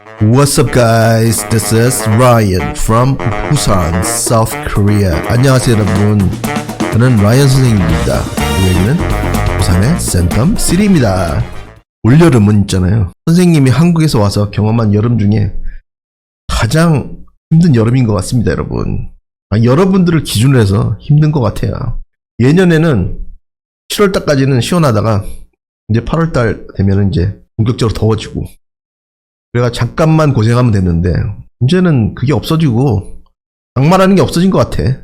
What's up guys? This is Ryan from Busan, South Korea. 안녕하세요 여러분. 저는 라이언 선생님입니다. 여기는 부산의 센텀 시리입니다. 올여름은 있잖아요. 선생님이 한국에서 와서 경험한 여름 중에 가장 힘든 여름인 것 같습니다, 여러분. 여러분들을 기준으로 해서 힘든 것 같아요. 예년에는 7월달까지는 시원하다가 이제 8월달 되면 이제 본격적으로 더워지고 그래가 잠깐만 고생하면 됐는데 이제는 그게 없어지고 장마라는 게 없어진 것 같아.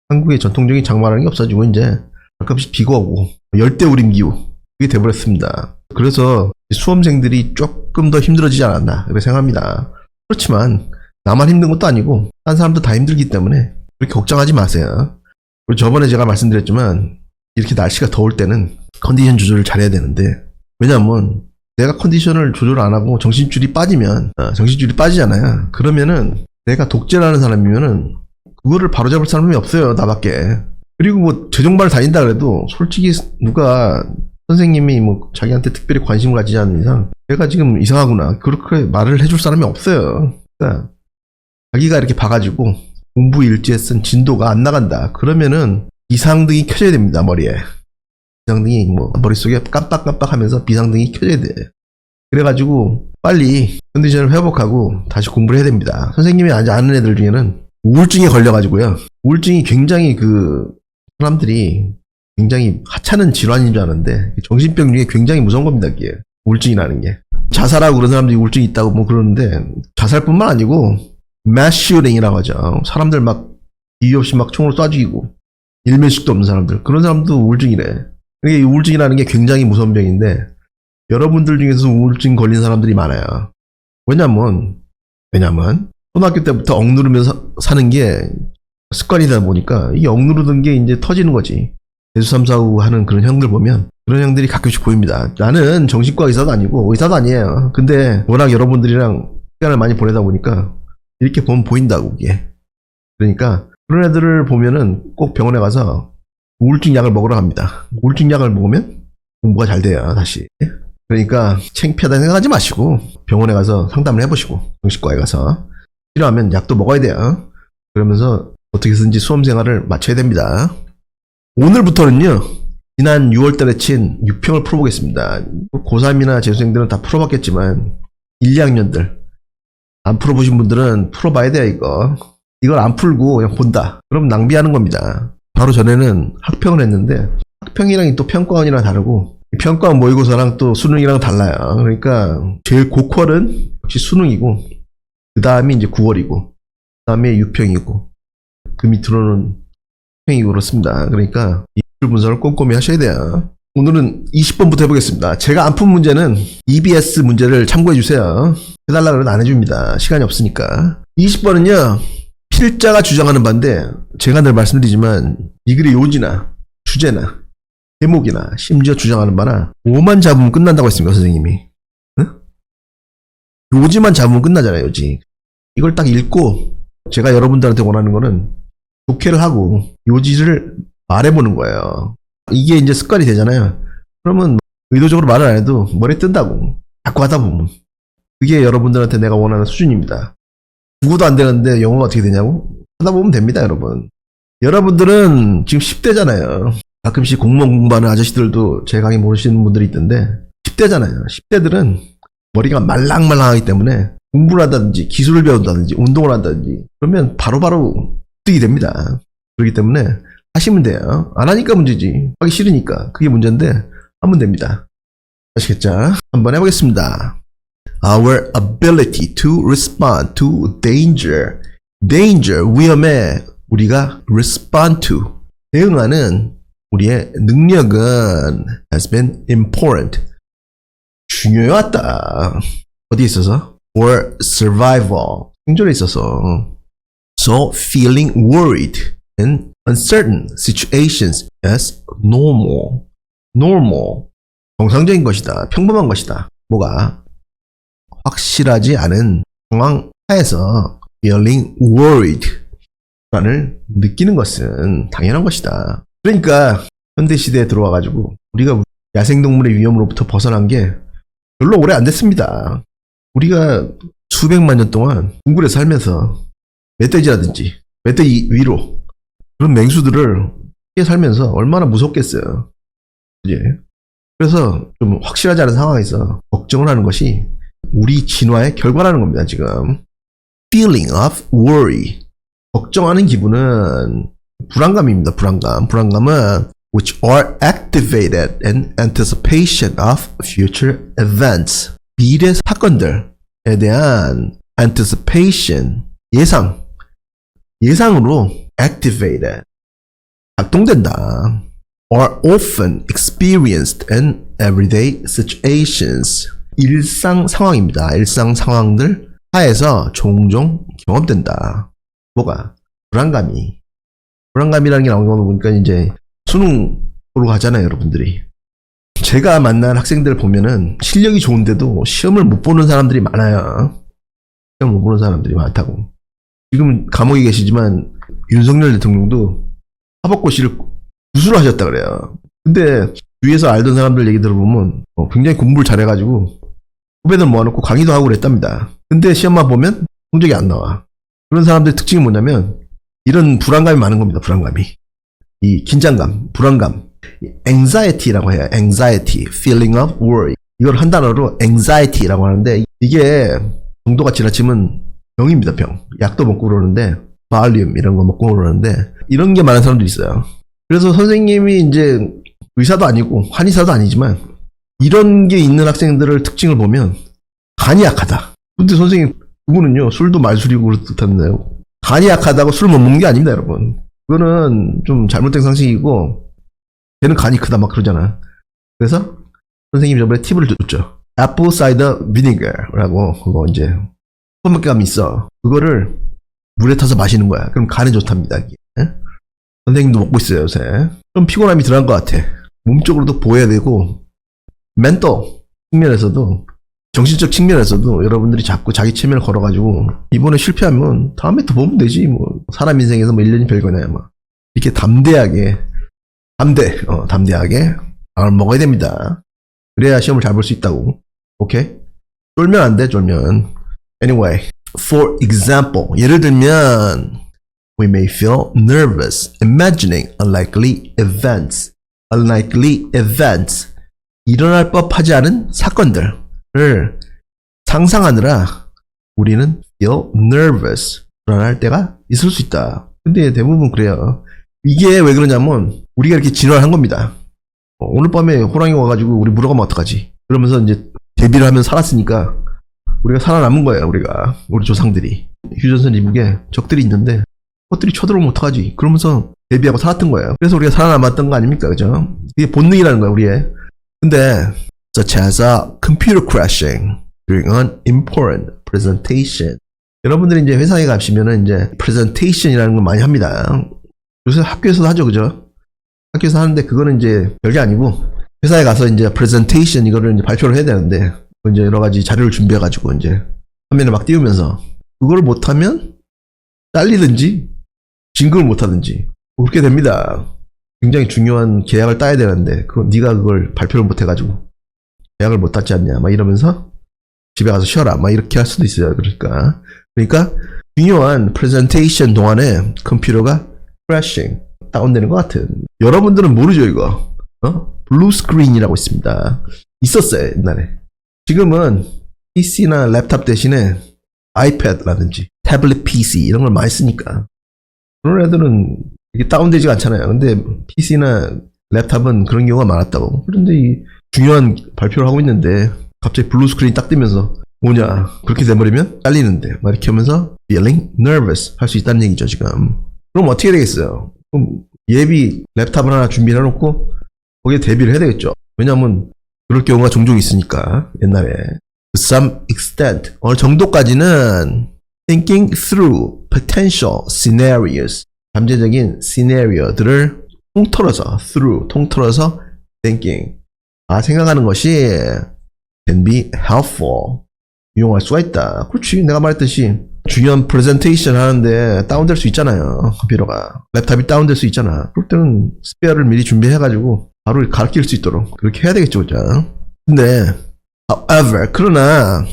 한국의 전통적인 장마라는 게 없어지고 이제 가끔씩 비가 오고 열대우림 기후 그게 돼버렸습니다. 그래서 수험생들이 조금 더 힘들어지지 않았나 그렇게 생각합니다. 그렇지만 나만 힘든 것도 아니고 딴 사람도 다 힘들기 때문에 그렇게 걱정하지 마세요. 그리고 저번에 제가 말씀드렸지만 이렇게 날씨가 더울 때는 컨디션 조절을 잘해야 되는데 왜냐면 내가 컨디션을 조절 안 하고 정신줄이 빠지면 정신줄이 빠지잖아요. 그러면은 내가 독재라는 사람이면은 그거를 바로잡을 사람이 없어요, 나밖에. 그리고 뭐 재정반을 다닌다 그래도 솔직히 누가 선생님이 뭐 자기한테 특별히 관심을 가지지 않는 이상 내가 지금 이상하구나 그렇게 말을 해줄 사람이 없어요. 그러니까 자기가 이렇게 봐가지고 공부 일지에 쓴 진도가 안 나간다 그러면은 비상등이 켜져야 됩니다, 머리에. 비상등이 뭐 머릿속에 깜빡깜빡하면서 비상등이 켜져야 돼. 그래가지고 빨리 컨디션을 회복하고 다시 공부를 해야 됩니다. 선생님이 아는 애들 중에는 우울증에 걸려가지고요. 우울증이 굉장히 사람들이 굉장히 하찮은 질환인 줄 아는데 정신병 중에 굉장히 무서운 겁니다, 이게. 우울증이라는 게. 자살하고 그런 사람들이 우울증이 있다고 뭐 그러는데 자살뿐만 아니고 mass shooting이라고 하죠. 사람들 막 이유 없이 막 총으로 쏴 죽이고 일면식도 없는 사람들. 그런 사람도 우울증이래. 이게 우울증이라는 게 굉장히 무서운 병인데 여러분들 중에서 우울증 걸린 사람들이 많아요. 왜냐면 초등학교 때부터 억누르면서 사는 게 습관이다 보니까 이 억누르던 게 이제 터지는 거지. 대수 3, 4, 5 하는 그런 형들 보면 그런 형들이 가끔씩 보입니다. 나는 정신과 의사도 아니고 의사도 아니에요. 근데 워낙 여러분들이랑 시간을 많이 보내다 보니까 이렇게 보면 보인다고 이게. 그러니까 그런 애들을 보면은 꼭 병원에 가서 우울증 약을 먹으러 갑니다. 우울증 약을 먹으면 공부가 잘 돼요, 다시. 그러니까 창피하다 생각하지 마시고 병원에 가서 상담을 해보시고 정신과에 가서 필요하면 약도 먹어야 돼요. 그러면서 어떻게 해서든지 수험생활을 마쳐야 됩니다. 오늘부터는요, 지난 6월달에 친 유평을 풀어보겠습니다. 고3이나 재수생들은 다 풀어봤겠지만 1, 2학년들 안 풀어보신 분들은 풀어봐야 돼요, 이거. 이걸 안 풀고 그냥 본다. 그럼 낭비하는 겁니다. 바로 전에는 학평을 했는데 학평이랑 또 평가원이랑 다르고 평가원 모의고사랑 또 수능이랑 달라요. 그러니까 제일 고퀄은 역시 수능이고 그 다음이 이제 9월이고 그 다음에 유평이고 그 밑으로는 평이고 그렇습니다. 그러니까 이 분석을 꼼꼼히 하셔야 돼요. 오늘은 20번부터 해보겠습니다. 제가 안 푼 문제는 EBS 문제를 참고해 주세요. 해달라 그러면 안 해줍니다. 시간이 없으니까. 20번은요. 필자가 주장하는 바인데 제가 늘 말씀드리지만 이 글의 요지나 주제나 제목이나 심지어 주장하는 바나 5만 잡으면 끝난다고 했습니다, 선생님이. 응? 요지만 잡으면 끝나잖아요, 요지. 이걸 딱 읽고 제가 여러분들한테 원하는 거는 독해를 하고 요지를 말해보는 거예요. 이게 이제 습관이 되잖아요. 그러면 의도적으로 말을 안 해도 머리에 뜬다고. 자꾸 하다 보면. 그게 여러분들한테 내가 원하는 수준입니다. 국어도 안 되는데 영어가 어떻게 되냐고? 하다 보면 됩니다, 여러분. 여러분들은 지금 10대잖아요. 가끔씩 공무원 공부하는 아저씨들도 제 강의 모르시는 분들이 있던데 10대잖아요. 10대들은 머리가 말랑말랑하기 때문에 공부를 한다든지 기술을 배운다든지 운동을 한다든지 그러면 바로바로 득이 됩니다. 그렇기 때문에 하시면 돼요. 안 하니까 문제지. 하기 싫으니까. 그게 문제인데 하면 됩니다. 아시겠죠? 한번 해보겠습니다. Our ability to respond to danger. danger, 위험에 우리가 respond to, 대응하는 우리의 능력은 has been important. 중요하다. 어디에 있어서? For survival. 생존에 있어서. So feeling worried in uncertain situations as normal. normal. 정상적인 것이다. 평범한 것이다. 뭐가? 확실하지 않은 상황 하에서 feeling worried 라는 느끼는 것은 당연한 것이다. 그러니까 현대시대에 들어와가지고 우리가 야생동물의 위험으로부터 벗어난 게 별로 오래 안 됐습니다. 우리가 수백만 년 동안 동굴에 살면서 멧돼지라든지 멧돼지 위로 그런 맹수들을 피해 살면서 얼마나 무섭겠어요. 그지? 그래서 좀 확실하지 않은 상황에서 걱정을 하는 것이 우리 진화의 결과라는 겁니다, 지금. Feeling of worry. 걱정하는 기분은 불안감입니다, 불안감. 불안감은 which are activated in anticipation of future events. 미래 사건들에 대한 anticipation, 예상으로 activated, 작동된다. are often experienced in everyday situations. 일상 상황입니다. 일상 상황들 하에서 종종 경험된다. 뭐가? 불안감이라는 게 나오는 거 보니까 이제 수능 보러 가잖아요, 여러분들이. 제가 만난 학생들 보면은 실력이 좋은데도 시험을 못 보는 사람들이 많아요. 시험 못 보는 사람들이 많다고. 지금 감옥에 계시지만 윤석열 대통령도 사법고시를 구수로 하셨다 그래요. 근데 주위에서 알던 사람들 얘기 들어보면 굉장히 공부를 잘해가지고 후배들 모아놓고 강의도 하고 그랬답니다. 근데 시험만 보면 성적이 안 나와. 그런 사람들의 특징이 뭐냐면 이런 불안감이 많은 겁니다. 불안감이. 이 긴장감, 불안감, anxiety라고 해요. anxiety, feeling of worry. 이걸 한 단어로 anxiety라고 하는데 이게 정도가 지나치면 병입니다. 병. 약도 먹고 그러는데 바리움 이런 거 먹고 그러는데 이런 게 많은 사람들이 있어요. 그래서 선생님이 이제 의사도 아니고 한의사도 아니지만 이런 게 있는 학생들을 특징을 보면 간이 약하다. 근데 선생님 그분은요 술도 말술이고 그렇다는데요. 간이 약하다고 술 못 먹는 게 아닙니다, 여러분. 그거는 좀 잘못된 상식이고 걔는 간이 크다 막 그러잖아. 그래서 선생님이 저번에 팁을 줬죠. 애플 사이더 비니거라고 그거 이제 슈퍼마켓 가면 있어. 그거를 물에 타서 마시는 거야. 그럼 간에 좋답니다. 이게. 선생님도 먹고 있어요, 요새. 좀 피곤함이 들어간 것 같아. 몸적으로도 보여야 되고 멘탈 측면에서도 정신적 측면에서도 여러분들이 자꾸 자기 체면을 걸어가지고 이번에 실패하면 다음에 또 보면 되지 뭐 사람 인생에서 뭐 1년이 별거냐 막 이렇게 담대하게 마음을 먹어야 됩니다. 그래야 시험을 잘 볼 수 있다고. 오케이? 쫄면 안 돼, 쫄면. Anyway, for example, 예를 들면 we may feel nervous imagining unlikely events. 일어날 법하지 않은 사건들을 상상하느라 우리는 feel nervous, 불안할 때가 있을 수 있다. 근데 대부분 그래요. 이게 왜 그러냐면 우리가 이렇게 진화를 한 겁니다. 오늘 밤에 호랑이 와가지고 우리 물어가면 어떡하지? 그러면서 이제 대비를 하면 살았으니까 우리가 살아남은 거예요. 우리 조상들이. 휴전선 이북에 적들이 있는데 그것들이 쳐들어오면 어떡하지? 그러면서 대비하고 살았던 거예요. 그래서 우리가 살아남았던 거 아닙니까? 그죠? 이게 본능이라는 거예요, 우리의. 근데 such as a computer crashing during an important presentation. 여러분들이 이제 회사에 가시면은 이제 presentation이라는 걸 많이 합니다. 요새 학교에서도 하죠, 그죠? 학교에서 하는데 그거는 이제 별게 아니고 회사에 가서 이제 presentation 이거를 이제 발표를 해야 되는데 이제 여러 가지 자료를 준비해가지고 이제 화면에 막 띄우면서 그걸 못하면 잘리든지 진급을 못하든지 그렇게 됩니다. 굉장히 중요한 계약을 따야 되는데 네가 그걸 발표를 못해가지고 계약을 못 땄지 않냐 막 이러면서 집에 가서 쉬어라 막 이렇게 할 수도 있어요. 그러니까 중요한 프레젠테이션 동안에 컴퓨터가 crashing 다운되는 것 같은. 여러분들은 모르죠 이거. 블루 스크린이라고 있습니다. 있었어요 옛날에. 지금은 PC나 랩탑 대신에 아이패드라든지 태블릿 PC 이런 걸 많이 쓰니까 그런 애들은 이게 다운되지가 않잖아요. 근데 PC나 랩탑은 그런 경우가 많았다고. 그런데 이 중요한 발표를 하고 있는데 갑자기 블루 스크린이 딱 뜨면서 뭐냐 그렇게 돼버리면 잘리는데 막 이렇게 하면서 feeling nervous 할 수 있다는 얘기죠 지금. 그럼 어떻게 되겠어요? 그럼 예비 랩탑을 하나 준비해 놓고 거기에 대비를 해야 되겠죠. 왜냐하면 그럴 경우가 종종 있으니까 옛날에. To some extent 어느 정도까지는 thinking through potential scenarios 잠재적인 시나리오들을 통틀어서 thinking 생각하는 것이 can be helpful 유용할 수가 있다. 그렇지. 내가 말했듯이 중요한 프레젠테이션 하는데 다운될 수 있잖아요. 컴퓨터가. 랩탑이 다운될 수 있잖아. 그럴 때는 스페어를 미리 준비해가지고 바로 가르칠 수 있도록 그렇게 해야 되겠죠. 그죠? 근데 however 그러나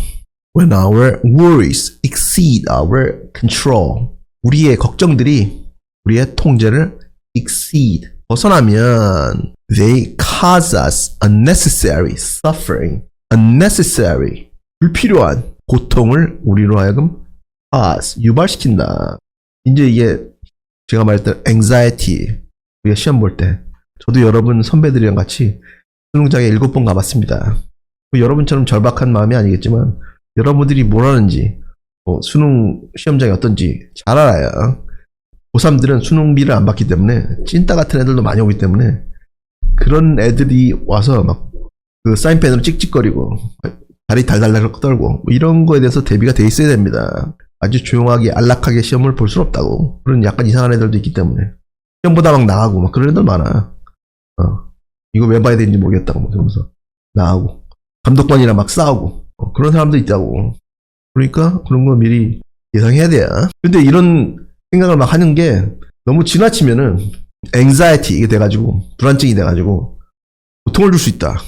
When our worries exceed our control. 우리의 걱정들이 우리의 통제를 exceed. 벗어나면 they cause us unnecessary suffering. unnecessary. 불필요한 고통을 우리로 하여금 cause. 유발시킨다. 이제 이게 제가 말했던 anxiety. 우리가 시험 볼 때. 저도 여러분 선배들이랑 같이 수능장에 7번 가봤습니다. 뭐 여러분처럼 절박한 마음이 아니겠지만 여러분들이 뭘 하는지 수능 시험장이 어떤지 잘 알아요. 고3들은 수능비를 안 받기 때문에 찐따 같은 애들도 많이 오기 때문에 그런 애들이 와서 막 그 사인펜으로 찍찍거리고 다리 달달달 떨고 뭐 이런 거에 대해서 대비가 돼 있어야 됩니다. 아주 조용하게 안락하게 시험을 볼 수는 없다고. 그런 약간 이상한 애들도 있기 때문에 시험보다 막 나가고 막 그런 애들 많아. 이거 왜 봐야 되는지 모르겠다고 막 그러면서 나가고 감독관이랑 막 싸우고 그런 사람도 있다고. 그러니까 그런 거 미리 예상해야 돼요. 근데 이런 생각을 막 하는 게 너무 지나치면은 anxiety 이게 돼가지고 불안증이 돼가지고 고통을 줄 수 있다.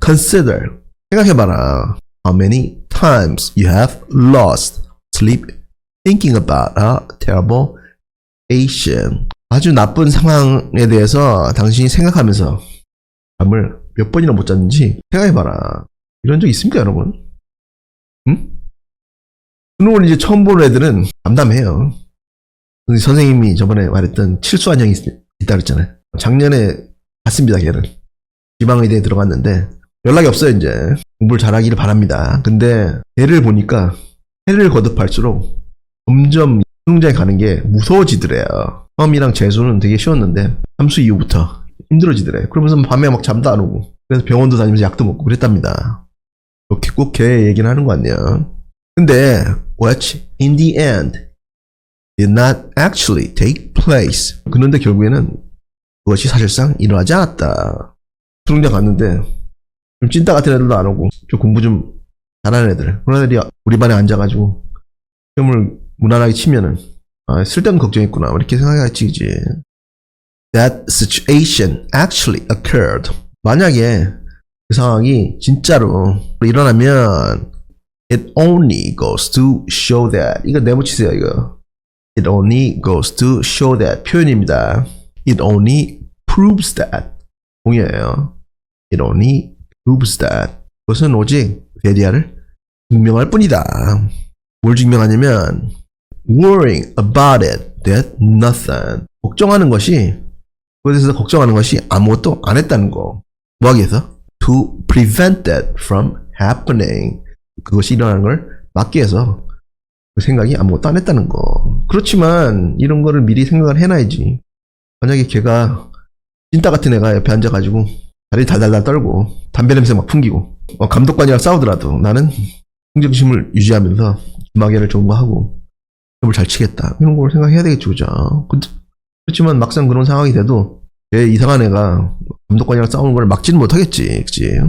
Consider. 생각해봐라. How many times you have lost sleep thinking about a terrible situation. 아주 나쁜 상황에 대해서 당신이 생각하면서 잠을 몇 번이나 못 잤는지 생각해봐라. 이런 적 있습니까, 여러분? 응? 수능을 이제 처음 보는 애들은 담담해요. 선생님이 저번에 말했던 칠수한 형이 있다 그랬잖아요. 작년에 갔습니다, 걔는. 지방의대에 들어갔는데 연락이 없어요, 이제. 공부를 잘하기를 바랍니다. 근데 걔를 보니까 해를 거듭할수록 점점 수능장에 가는 게 무서워지더래요. 처음이랑 재수는 되게 쉬웠는데 함수 이후부터 힘들어지더래. 그러면서 밤에 막 잠도 안 오고 그래서 병원도 다니면서 약도 먹고 그랬답니다. 이렇게 꼭 걔 얘기는 하는 거 아니야. 근데 what in the end did not actually take place. 그런데 결국에는 그것이 사실상 일어나지 않았다. 수능장 갔는데 좀 찐따 같은 애들도 안 오고 좀 공부 좀 잘하는 애들 그런 애들이 우리 반에 앉아가지고 시험을 무난하게 치면은 쓸데없는 걱정했구나 이렇게 생각하겠지. That situation actually occurred. 만약에 그 상황이 진짜로 일어나면 it only goes to show that. 이거 내붙이세요, 이거. It only goes to show that. 표현입니다. It only proves that. 동의어예요. It only proves that. 그것은 오직 대리아를 증명할 뿐이다. 뭘 증명하냐면 worrying about it did nothing. 걱정하는 것이 그것에 대해서 걱정하는 것이 아무것도 안 했다는 거. 뭐 하기 위해서? To prevent that from happening. 그것이 일어나는 걸 막기 위해서 그 생각이 아무것도 안 했다는 거. 그렇지만 이런 거를 미리 생각을 해놔야지. 만약에 걔가 찐따 같은 애가 옆에 앉아가지고 다리 달달달 떨고 담배 냄새 막 풍기고 감독관이랑 싸우더라도 나는 평정심을 유지하면서 기마개를 좋은 거 하고 시험을 잘 치겠다. 이런 걸 생각해야 되겠죠, 그죠? 그렇지만 막상 그런 상황이 돼도 얘 이상한 애가 감독관이랑 싸우는 걸 막지는 못하겠지, 그치?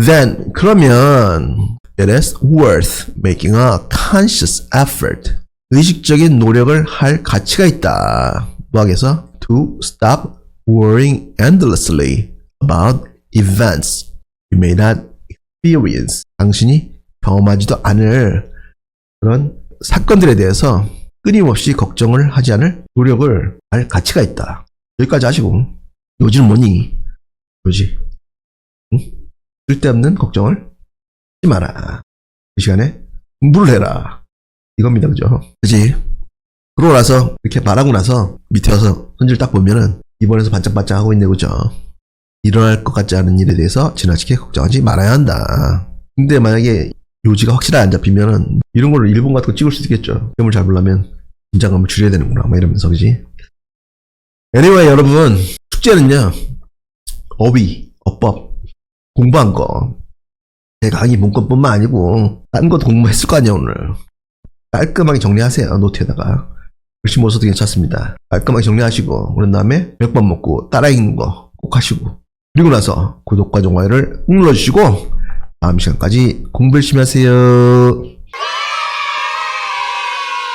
Then 그러면 it is worth making a conscious effort. 의식적인 노력을 할 가치가 있다. 뭐 하겠어? To stop worrying endlessly about events you may not experience. 당신이 경험하지도 않을 그런 사건들에 대해서 끊임없이 걱정을 하지 않을 노력을 할 가치가 있다. 여기까지 하시고 요지는 뭐니? 요지. 응? 쓸데없는 걱정을 하지 마라. 그 시간에 공부를 해라. 이겁니다. 그죠? 그치? 그러고 나서 이렇게 말하고 나서 밑에 와서 손질 딱 보면은 입원해서 반짝반짝 하고 있네. 그죠? 일어날 것 같지 않은 일에 대해서 지나치게 걱정하지 말아야 한다. 근데 만약에 요지가 확실하게 안 잡히면은 이런 거를 일본 같은 거 찍을 수 있겠죠. 시험을 잘 보려면 긴장감을 줄여야 되는구나. 막 이러면서. 그지? anyway, 여러분. 숙제는요. 어휘, 어법, 공부한 거. 제 강의 문법뿐만 아니고 딴 것도 공부했을 거 아니야 오늘. 깔끔하게 정리하세요. 노트에다가. 글씨 못 써도 괜찮습니다. 깔끔하게 정리하시고 그런 다음에 몇 번 먹고 따라 읽는 거 꼭 하시고 그리고 나서 구독과 좋아요를 꾹 눌러주시고 다음 시간까지 공부 열심히 하세요.